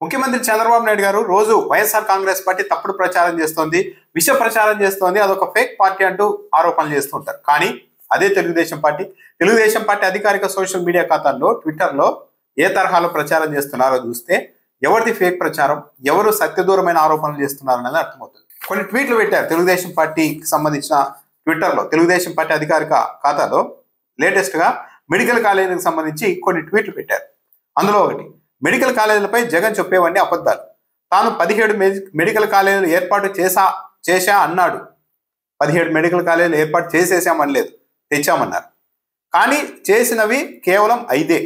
ముఖ్యమంత్రి చంద్రబాబు నాయుడు గారు రోజు వైఎస్ఆర్ కాంగ్రెస్ పార్టీ తప్పుడు ప్రచారం చేస్తోంది, విష ప్రచారం చేస్తోంది, అదొక ఫేక్ పార్టీ అంటూ ఆరోపణలు చేస్తుంటారు. కానీ అదే తెలుగుదేశం పార్టీ అధికారిక సోషల్ మీడియా ఖాతాల్లో ట్విట్టర్లో ఏ తరహాలో ప్రచారం చేస్తున్నారో చూస్తే ఎవరిది ఫేక్ ప్రచారం, ఎవరు సత్యదూరమైన ఆరోపణలు చేస్తున్నారు అనేది అర్థమవుతుంది. కొన్ని ట్వీట్లు పెట్టారు తెలుగుదేశం పార్టీకి సంబంధించిన ట్విట్టర్లో. తెలుగుదేశం పార్టీ అధికారిక ఖాతాలో లేటెస్ట్గా మెడికల్ కాలేజీలకు సంబంధించి కొన్ని ట్వీట్లు పెట్టారు. అందులో ఒకటి, మెడికల్ కాలేజీలపై జగన్ చెప్పేవన్నీ అబద్ధాలు, తాను 17 మెడికల్ కాలేజీలు ఏర్పాటు చేశా అన్నాడు. 17 మెడికల్ కాలేజీలు ఏర్పాటు చేసేసామనలేదు, తెచ్చామన్నారు. కానీ చేసినవి కేవలం 5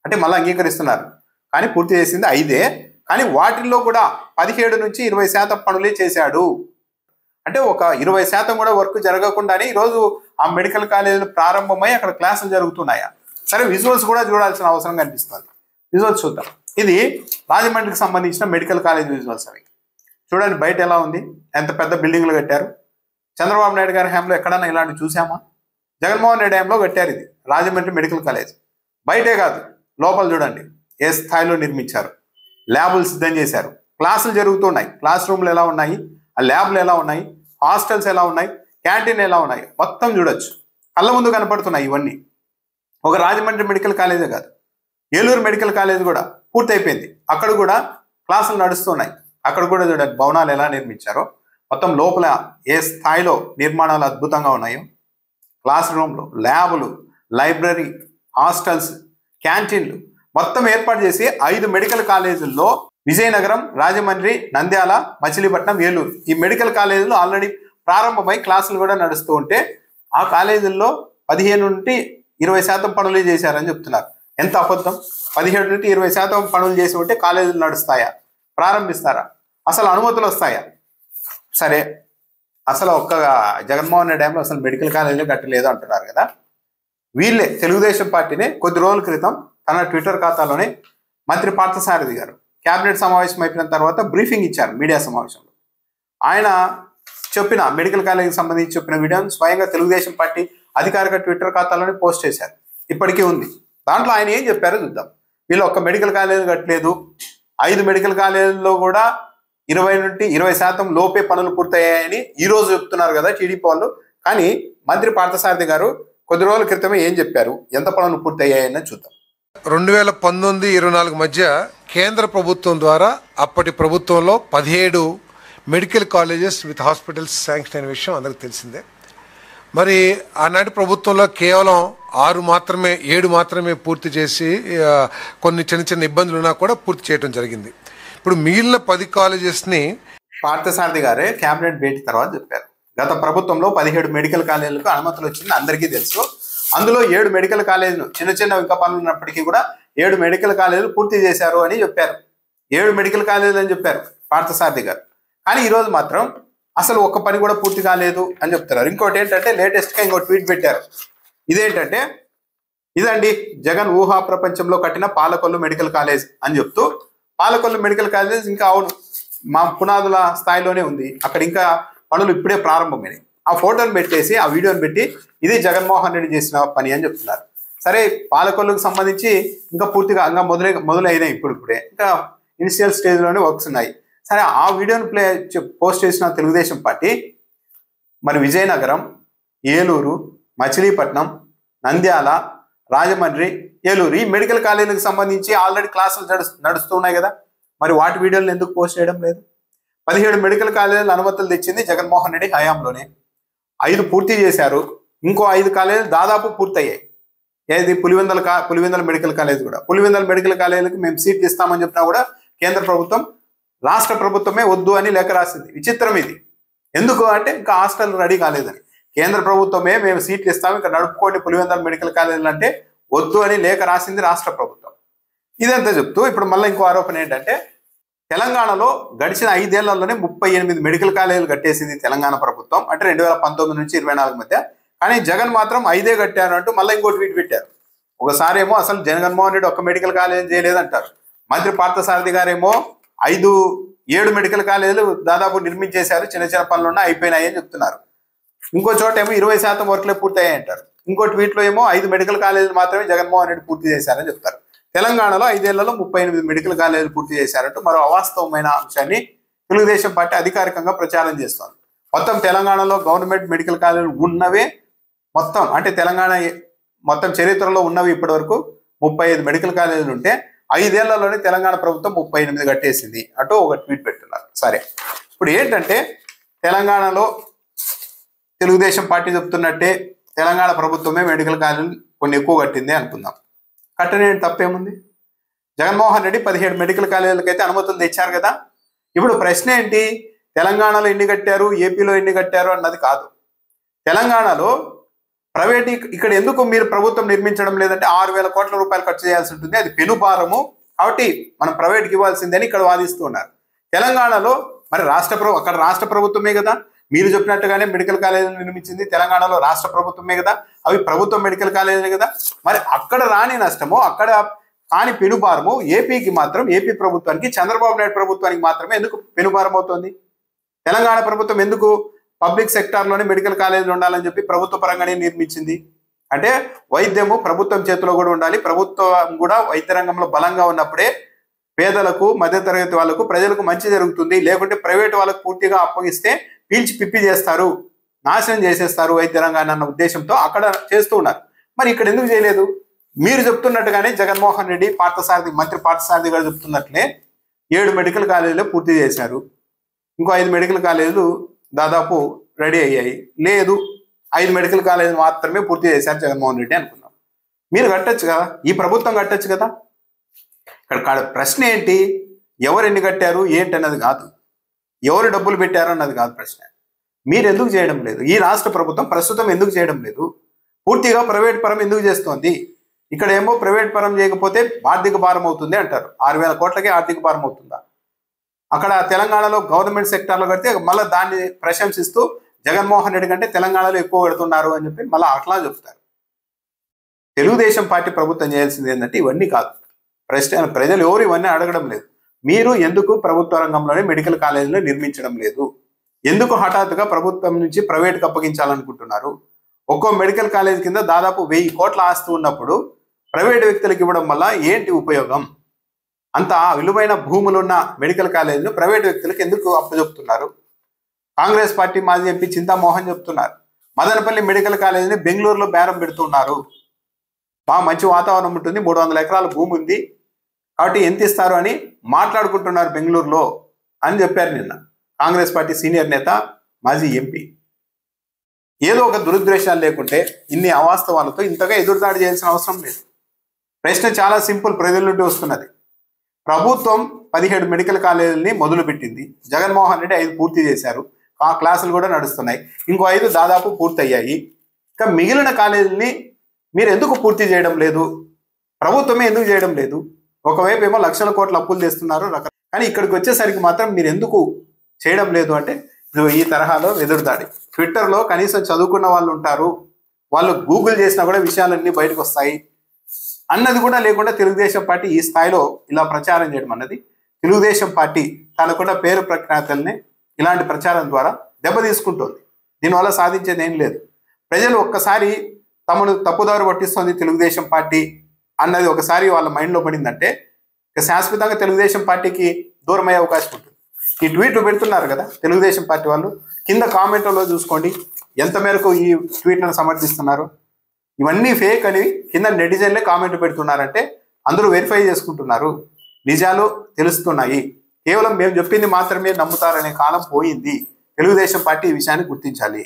అంటే మళ్ళీ అంగీకరిస్తున్నారు. కానీ పూర్తి చేసింది 5, కానీ వాటిల్లో కూడా 17 నుంచి 20% పనులే చేశాడు. అంటే ఒక 20% కూడా వర్క్ జరగకుండానే ఈరోజు ఆ మెడికల్ కాలేజీలు ప్రారంభమై అక్కడ క్లాసులు జరుగుతున్నాయా? సరే, విజువల్స్ కూడా చూడాల్సిన అవసరం కనిపిస్తుంది. విజువల్స్ చూద్దాం. ఇది రాజమండ్రికి సంబంధించిన మెడికల్ కాలేజ్ విజువల్స్. అవి చూడండి, బయట ఎలా ఉంది, ఎంత పెద్ద బిల్డింగ్లు కట్టారు. చంద్రబాబు నాయుడు గారి హయాంలో ఎక్కడన్నా ఇలాంటివి చూసామా? జగన్మోహన్ రెడ్డి హయాంలో కట్టారు ఇది రాజమండ్రి మెడికల్ కాలేజ్. బయటే కాదు, లోపల చూడండి ఏ స్థాయిలో నిర్మించారు. ల్యాబులు సిద్ధం చేశారు, క్లాసులు జరుగుతున్నాయి, క్లాస్ రూమ్లు ఎలా ఉన్నాయి, ఆ ల్యాబ్లు ఎలా ఉన్నాయి, హాస్టల్స్ ఎలా ఉన్నాయి, క్యాంటీన్ ఎలా ఉన్నాయి, మొత్తం చూడొచ్చు. కళ్ళ ముందు కనపడుతున్నాయి ఇవన్నీ. ఒక రాజమండ్రి మెడికల్ కాలేజే కాదు, ఏలూరు మెడికల్ కాలేజ్ కూడా పూర్తయిపోయింది. అక్కడ కూడా క్లాసులు నడుస్తున్నాయి. అక్కడ కూడా చూడండి భవనాలు ఎలా నిర్మించారో, మొత్తం లోపల ఏ స్థాయిలో నిర్మాణాలు అద్భుతంగా ఉన్నాయో. క్లాస్ రూమ్లు, ల్యాబులు, లైబ్రరీ, హాస్టల్స్, క్యాంటీన్లు మొత్తం ఏర్పాటు చేసి 5 మెడికల్ కాలేజీల్లో విజయనగరం, రాజమండ్రి, నంద్యాల, మచిలీపట్నం, ఏలూరు ఈ మెడికల్ కాలేజీలు ఆల్రెడీ ప్రారంభమై క్లాసులు కూడా నడుస్తూ ఉంటే ఆ కాలేజీల్లో 15 నుండి 20% పనులే చేశారని చెప్తున్నారు. ఎంత అబద్ధం! 17 నుండి 20% పనులు చేసి ఉంటే కాలేజీలు నడుస్తాయా? ప్రారంభిస్తారా? అసలు అనుమతులు వస్తాయా? సరే, అసలు ఒక్క జగన్మోహన్ రెడ్డి టైంలో అసలు మెడికల్ కాలేజీలు కట్టలేదు అంటున్నారు కదా. వీళ్ళే తెలుగుదేశం పార్టీనే కొద్ది రోజుల క్రితం తన ట్విట్టర్ ఖాతాలోనే మంత్రి పార్థసారథి గారు క్యాబినెట్ సమావేశం అయిపోయిన తర్వాత బ్రీఫింగ్ ఇచ్చారు మీడియా సమావేశంలో. ఆయన చెప్పిన మెడికల్ కాలేజీకి సంబంధించి చెప్పిన వీడియోని స్వయంగా తెలుగుదేశం పార్టీ అధికారిక ట్విట్టర్ ఖాతాలోనే పోస్ట్ చేశారు. ఇప్పటికీ ఉంది. దాంట్లో ఆయన ఏం చెప్పారో చూద్దాం. వీళ్ళు ఒక్క మెడికల్ కాలేజీ కట్టలేదు, 5 మెడికల్ కాలేజీల్లో కూడా 20 నుండి 20% లోపే పనులు పూర్తయ్యాయని ఈ రోజు చెప్తున్నారు కదా టీడీపీ వాళ్ళు. కానీ మంత్రి పార్థసారథి గారు కొద్ది రోజుల క్రితమే ఏం చెప్పారు, ఎంత పనులు పూర్తయ్యాయని చూద్దాం. 2019-24 మధ్య కేంద్ర ప్రభుత్వం ద్వారా అప్పటి ప్రభుత్వంలో 17 medical colleges with hospitals sanction అయిన విషయం అందరికి తెలిసిందే. మరి ఆనాటి ప్రభుత్వంలో కేవలం 7 మాత్రమే పూర్తి చేసి కొన్ని చిన్న ఇబ్బందులు ఉన్నా కూడా పూర్తి చేయడం జరిగింది. ఇప్పుడు మిగిలిన 10 కాలేజెస్ని పార్థసారథి గారే క్యాబినెట్ భేటీ తర్వాత చెప్పారు. గత ప్రభుత్వంలో 17 మెడికల్ కాలేజీలకు అనుమతులు వచ్చింది అందరికీ తెలుసు. అందులో 7 మెడికల్ కాలేజీలు చిన్న ఇంకా పనులు ఉన్నప్పటికీ కూడా 7 మెడికల్ కాలేజీలు పూర్తి చేశారు అని చెప్పారు. 7 మెడికల్ కాలేజీలు అని చెప్పారు పార్థసారథి గారు. కానీ ఈరోజు మాత్రం అసలు ఒక్క పని కూడా పూర్తి కాలేదు అని చెప్తున్నారు. ఇంకోటి ఏంటంటే లేటెస్ట్గా ఇంకో ట్వీట్ పెట్టారు. ఇదేంటంటే, ఇదండి జగన్ ఊహా ప్రపంచంలో కట్టిన పాలకొల్లు మెడికల్ కాలేజ్ అని చెప్తూ, పాలకొల్లు మెడికల్ కాలేజ్ ఇంకా అవును మా పునాదుల స్థాయిలోనే ఉంది, అక్కడ ఇంకా పనులు ఇప్పుడే ప్రారంభమైనాయి. ఆ ఫోటోని పెట్టేసి ఆ వీడియోని పెట్టి ఇది జగన్మోహన్ రెడ్డి చేసిన పని అని చెప్తున్నారు. సరే, పాలకొల్లుకు సంబంధించి ఇంకా పూర్తిగా ఇంకా మొదలైనాయి, ఇప్పుడే ఇంకా ఇనిషియల్ స్టేజ్లోనే వర్క్స్ ఉన్నాయి. సరే, ఆ వీడియోని పోస్ట్ చేసిన తెలుగుదేశం పార్టీ మరి విజయనగరం, ఏలూరు, మచిలీపట్నం, నంద్యాల, రాజమండ్రి, ఏలూరు ఈ మెడికల్ కాలేజీలకు సంబంధించి ఆల్రెడీ క్లాసులు నడుస్తున్నాయి కదా, మరి వాటి వీడియోలను ఎందుకు పోస్ట్ చేయడం లేదు? 17 మెడికల్ కాలేజీలు అనుమతులు తెచ్చింది జగన్మోహన్ రెడ్డి హయాంలోనే. 5 పూర్తి చేశారు, ఇంకో 5 కాలేజీలు దాదాపు పూర్తయ్యాయి. ఏది పులివెందుల మెడికల్ కాలేజ్ కూడా, పులివెందుల మెడికల్ కాలేజీలకు మేము సీట్లు ఇస్తామని చెప్పినా కూడా కేంద్ర ప్రభుత్వం, రాష్ట్ర ప్రభుత్వమే వద్దు అని లేఖ రాసింది. విచిత్రం ఇది. ఎందుకు అంటే ఇంకా హాస్టల్ రెడీ కాలేదని. కేంద్ర ప్రభుత్వమే మేము సీట్లు ఇస్తాము, ఇక్కడ నడుపుకోండి పులివెందుల మెడికల్ కాలేజీలు అంటే వద్దు అని లేఖ రాసింది రాష్ట్ర ప్రభుత్వం. ఇదంతా చెప్తూ ఇప్పుడు మళ్ళీ ఇంకో ఆరోపణ ఏంటంటే, తెలంగాణలో గడిచిన 5 ఏళ్లలోనే 38 మెడికల్ కాలేజీలు కట్టేసింది తెలంగాణ ప్రభుత్వం, అంటే 2019 నుంచి 24 మధ్య. కానీ జగన్ మాత్రం 5 కట్టారు అంటూ మళ్ళీ ఇంకో ట్వీట్ పెట్టారు. ఒకసారి ఏమో అసలు జగన్మోహన్ రెడ్డి ఒక్క మెడికల్ కాలేజీ చేయలేదంటారు. మంత్రి పార్థసారథి గారేమో 7 మెడికల్ కాలేజీలు దాదాపు నిర్మించేశారు, చిన్న పనులు ఉన్నాయి, అయిపోయినాయి అని చెప్తున్నారు. ఇంకో చోట ఏమో 20% వర్క్లే పూర్తయ్యాయి అంటారు. ఇంకో ట్వీట్లో ఏమో 5 మెడికల్ కాలేజీలు మాత్రమే జగన్మోహన్ రెడ్డి పూర్తి చేశారని చెప్తారు. తెలంగాణలో 5 ఏళ్లలో 38 మెడికల్ కాలేజీలు పూర్తి చేశారంటూ మరో అవాస్తవమైన అంశాన్ని తెలుగుదేశం పార్టీ అధికారికంగా ప్రచారం చేస్తోంది. మొత్తం తెలంగాణలో గవర్నమెంట్ మెడికల్ కాలేజీలు ఉన్నవే మొత్తం అంటే తెలంగాణ మొత్తం చరిత్రలో ఉన్నవి ఇప్పటి వరకు 35 మెడికల్ కాలేజీలు ఉంటే 5 ఏళ్లలోనే తెలంగాణ ప్రభుత్వం 38 కట్టేసింది అంటూ ఒక ట్వీట్ పెట్టున్నారు. సరే, ఇప్పుడు ఏంటంటే తెలంగాణలో తెలుగుదేశం పార్టీ చెప్తున్నట్టే తెలంగాణ ప్రభుత్వమే మెడికల్ కాలేజీలు కొన్ని ఎక్కువ కట్టింది అనుకుందాం. కట్టనే తప్పేముంది? జగన్మోహన్ రెడ్డి 17 మెడికల్ కాలేజీలకైతే అనుమతులు తెచ్చారు కదా. ఇప్పుడు ప్రశ్న ఏంటి? తెలంగాణలో ఎన్ని కట్టారు, ఏపీలో ఎన్ని కట్టారు అన్నది కాదు. తెలంగాణలో ప్రైవేట్ ఇక్కడ ఎందుకు మీరు ప్రభుత్వం నిర్మించడం లేదంటే 6,000 కోట్ల రూపాయలు ఖర్చు చేయాల్సి ఉంటుంది, అది పెనుభారము, కాబట్టి మనం ప్రైవేట్కి ఇవ్వాల్సిందని ఇక్కడ వాదిస్తూ ఉన్నారు. తెలంగాణలో మరి అక్కడ రాష్ట్ర ప్రభుత్వమే కదా, మీరు చెప్పినట్టుగానే మెడికల్ కాలేజీలు నిర్మించింది తెలంగాణలో రాష్ట్ర ప్రభుత్వమే కదా, అవి ప్రభుత్వ మెడికల్ కాలేజీలే కదా. మరి అక్కడ రాని నష్టము, అక్కడ కాని పెనుభారము ఏపీకి మాత్రం, ఏపీ ప్రభుత్వానికి, చంద్రబాబు నాయుడు ప్రభుత్వానికి మాత్రమే ఎందుకు పెనుభారం అవుతుంది? తెలంగాణ ప్రభుత్వం ఎందుకు పబ్లిక్ సెక్టార్లోనే మెడికల్ కాలేజీలు ఉండాలని చెప్పి ప్రభుత్వ పరంగానే నిర్మించింది? అంటే వైద్యము ప్రభుత్వం చేతిలో కూడా ఉండాలి, ప్రభుత్వం కూడా వైద్య రంగంలో బలంగా ఉన్నప్పుడే పేదలకు, మధ్యతరగతి వాళ్ళకు, ప్రజలకు మంచి జరుగుతుంది. లేకుంటే ప్రైవేట్ వాళ్ళకు పూర్తిగా అప్పగిస్తే పీల్చి పిప్పి చేస్తారు, నాశనం చేసేస్తారు వైద్య రంగాన్ని అన్న ఉద్దేశంతో అక్కడ చేస్తూ ఉన్నారు. మరి ఇక్కడ ఎందుకు చేయలేదు? మీరు చెప్తున్నట్టుగానే జగన్మోహన్ రెడ్డి మంత్రి పార్థసారథి గారు చెప్తున్నట్లే 7 మెడికల్ కాలేజీలు పూర్తి చేశారు, ఇంకో 5 మెడికల్ కాలేజీలు దాదాపు రెడీ అయ్యాయి. లేదు, 5 మెడికల్ కాలేజీలు మాత్రమే పూర్తి చేశారు జగన్మోహన్ రెడ్డి అనుకున్నాం. మీరు కట్టచ్చు కదా, ఈ ప్రభుత్వం కట్టచ్చు కదా. ఇక్కడ ప్రశ్న ఏంటి? ఎవరు ఎన్ని కట్టారు ఏంటి అన్నది కాదు, ఎవరు డబ్బులు పెట్టారు అన్నది కాదు ప్రశ్న. మీరు ఎందుకు చేయడం లేదు? ఈ రాష్ట్ర ప్రభుత్వం ప్రస్తుతం ఎందుకు చేయడం లేదు? పూర్తిగా ప్రైవేట్ పరం ఎందుకు చేస్తోంది? ఇక్కడ ఏమో ప్రైవేట్ పరం చేయకపోతే ఆర్థిక భారం అవుతుంది అంటారు. 6,000 కోట్లకే ఆర్థిక భారం అవుతుందా? అక్కడ తెలంగాణలో గవర్నమెంట్ సెక్టార్లో కడితే మళ్ళీ దాన్ని ప్రశంసిస్తూ జగన్మోహన్ రెడ్డి కంటే తెలంగాణలో ఎక్కువ కడుతున్నారు అని చెప్పి మళ్ళీ అట్లా చెప్తారు. తెలుగుదేశం పార్టీ ప్రభుత్వం చేయాల్సింది ఏంటంటే ఇవన్నీ కాదు. ప్రజలు ఎవరు ఇవన్నీ అడగడం లేదు. మీరు ఎందుకు ప్రభుత్వ రంగంలోనే మెడికల్ కాలేజీలు నిర్మించడం లేదు? ఎందుకు హఠాత్తుగా ప్రభుత్వం నుంచి ప్రైవేట్కి అప్పగించాలనుకుంటున్నారు? ఒక్కో మెడికల్ కాలేజ్ కింద దాదాపు 1000 కోట్ల ఆస్తి ఉన్నప్పుడు ప్రైవేట్ వ్యక్తులకు ఇవ్వడం వల్ల ఏంటి ఉపయోగం? అంత విలువైన భూములున్న మెడికల్ కాలేజీలు ప్రైవేట్ వ్యక్తులకు ఎందుకు అప్పచెప్తున్నారు? కాంగ్రెస్ పార్టీ మాజీ ఎంపీ చింతామోహన్ చెప్తున్నారు, మదనపల్లి మెడికల్ కాలేజీని బెంగళూరులో బేరం పెడుతున్నారు, బాగా మంచి వాతావరణం ఉంటుంది, 300 ఎకరాల భూమి ఉంది, కాబట్టి ఎంత ఇస్తారు అని మాట్లాడుకుంటున్నారు బెంగళూరులో అని చెప్పారు నిన్న కాంగ్రెస్ పార్టీ సీనియర్ నేత మాజీ ఎంపీ. ఏదో ఒక దురుద్దేశాలు లేకుంటే ఇన్ని అవాస్తవాలతో ఇంతగా ఎదురుదాడి చేయాల్సిన అవసరం లేదు. ప్రశ్న చాలా సింపుల్, ప్రజల నుండి వస్తున్నది. ప్రభుత్వం 17 మెడికల్ కాలేజీలని మొదలుపెట్టింది, జగన్మోహన్ రెడ్డి 5 పూర్తి చేశారు, ఆ క్లాసులు కూడా నడుస్తున్నాయి, ఇంకో 5 దాదాపు పూర్తయ్యాయి. ఇంకా మిగిలిన కాలేజీలని మీరు ఎందుకు పూర్తి చేయడం లేదు? ప్రభుత్వమే ఎందుకు చేయడం లేదు? ఒకవైపు ఏమో లక్షల కోట్ల అప్పులు తెస్తున్నారు, కానీ ఇక్కడికి వచ్చేసరికి మాత్రం మీరు ఎందుకు చేయడం లేదు అంటే ఈ తరహాలో ఎదురుదాడి. ట్విట్టర్లో కనీసం చదువుకున్న వాళ్ళు ఉంటారు, వాళ్ళు గూగుల్ చేసినా కూడా విషయాలన్నీ బయటకు వస్తాయి అన్నది కూడా లేకుండా తెలుగుదేశం పార్టీ ఈ స్థాయిలో ఇలా ప్రచారం చేయడం అన్నది తెలుగుదేశం పార్టీ తనకున్న పేరు ప్రఖ్యాతల్ని ఇలాంటి ప్రచారం ద్వారా దెబ్బతీసుకుంటుంది. దీనివల్ల సాధించేది ఏం లేదు. ప్రజలు ఒక్కసారి తమను తప్పుదారు పట్టిస్తుంది తెలుగుదేశం పార్టీ అన్నది ఒకసారి వాళ్ళ మైండ్లో పడిందంటే ఇక శాశ్వతంగా తెలుగుదేశం పార్టీకి దూరం అయ్యే అవకాశం ఉంటుంది. ఈ ట్వీట్లు పెడుతున్నారు కదా తెలుగుదేశం పార్టీ వాళ్ళు, కింద కామెంట్లలో చూసుకోండి ఎంత మేరకు ఈ ట్వీట్లను సమర్థిస్తున్నారు. ఇవన్నీ ఫేక్ అని కింద నెటిజన్లే కామెంట్ పెడుతున్నారంటే అందరూ వెరిఫై చేసుకుంటున్నారు, నిజాలు తెలుస్తున్నాయి. కేవలం మేము చెప్పింది మాత్రమే నమ్ముతారనే కాలం పోయింది. తెలుగుదేశం పార్టీ ఈ విషయాన్ని గుర్తించాలి.